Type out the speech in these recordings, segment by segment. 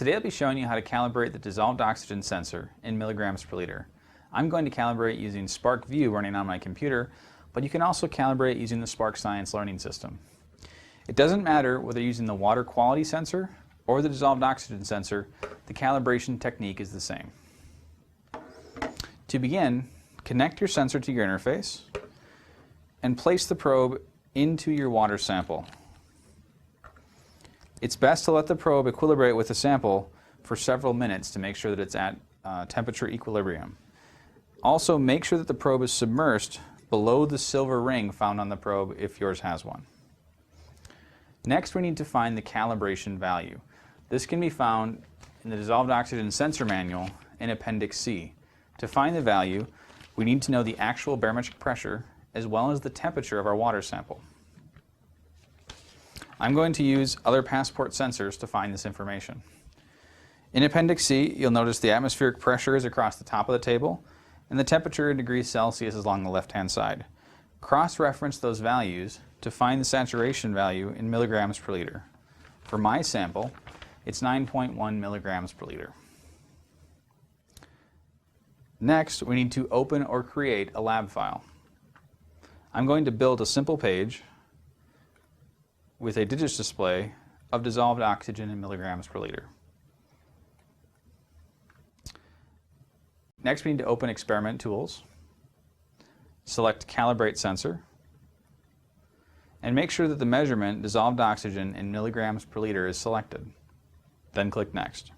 Today I'll be showing you how to calibrate the dissolved oxygen sensor in milligrams per liter. I'm going to calibrate using SPARKvue running on my computer, but you can also calibrate using the Spark Science learning system. It doesn't matter whether you're using the water quality sensor or the dissolved oxygen sensor, the calibration technique is the same. To begin, connect your sensor to your interface and place the probe into your water sample. It's best to let the probe equilibrate with the sample for several minutes to make sure that it's at temperature equilibrium. Also, make sure that the probe is submersed below the silver ring found on the probe if yours has one. Next, we need to find the calibration value. This can be found in the dissolved oxygen sensor manual in Appendix C. To find the value, we need to know the actual barometric pressure as well as the temperature of our water sample. I'm going to use other passport sensors to find this information. In Appendix C, you'll notice the atmospheric pressure is across the top of the table and the temperature in degrees Celsius is along the left-hand side. Cross-reference those values to find the saturation value in milligrams per liter. For my sample, it's 9.1 milligrams per liter. Next, we need to open or create a lab file. I'm going to build a simple page with a digits display of dissolved oxygen in milligrams per liter. Next, we need to open Experiment Tools, select Calibrate Sensor, and make sure that the measurement dissolved oxygen in milligrams per liter is selected. Then click Next.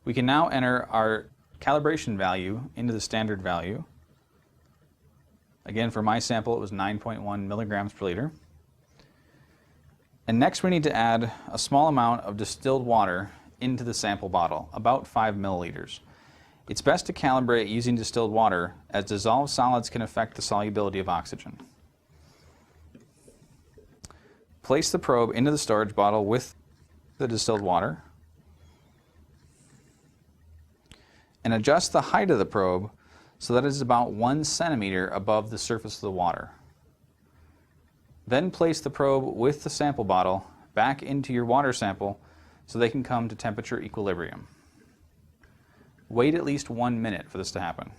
We can now enter our calibration value into the standard value. Again, for my sample, it was 9.1 milligrams per liter. And next we need to add a small amount of distilled water into the sample bottle, about 5 milliliters. It's best to calibrate using distilled water, as dissolved solids can affect the solubility of oxygen. Place the probe into the storage bottle with the distilled water and adjust the height of the probe so that it is about 1 centimeter above the surface of the water. Then place the probe with the sample bottle back into your water sample so they can come to temperature equilibrium. Wait at least 1 minute for this to happen.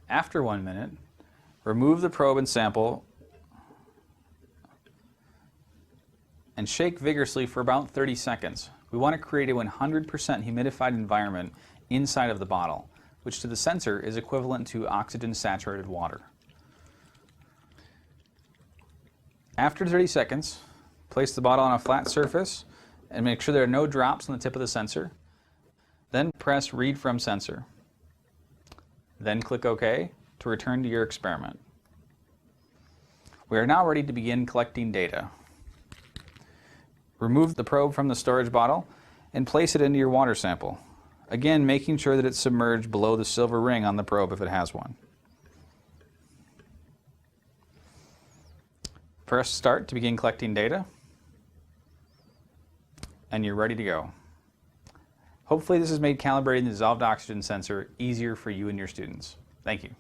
After 1 minute, remove the probe and sample and shake vigorously for about 30 seconds. We want to create a 100% humidified environment inside of the bottle, which to the sensor is equivalent to oxygen-saturated water. After 30 seconds, place the bottle on a flat surface and make sure there are no drops on the tip of the sensor. Then press Read from Sensor. Then click OK to return to your experiment. We are now ready to begin collecting data. Remove the probe from the storage bottle and place it into your water sample. Again, making sure that it's submerged below the silver ring on the probe if it has one. Press Start to begin collecting data, and you're ready to go. Hopefully this has made calibrating the dissolved oxygen sensor easier for you and your students. Thank you.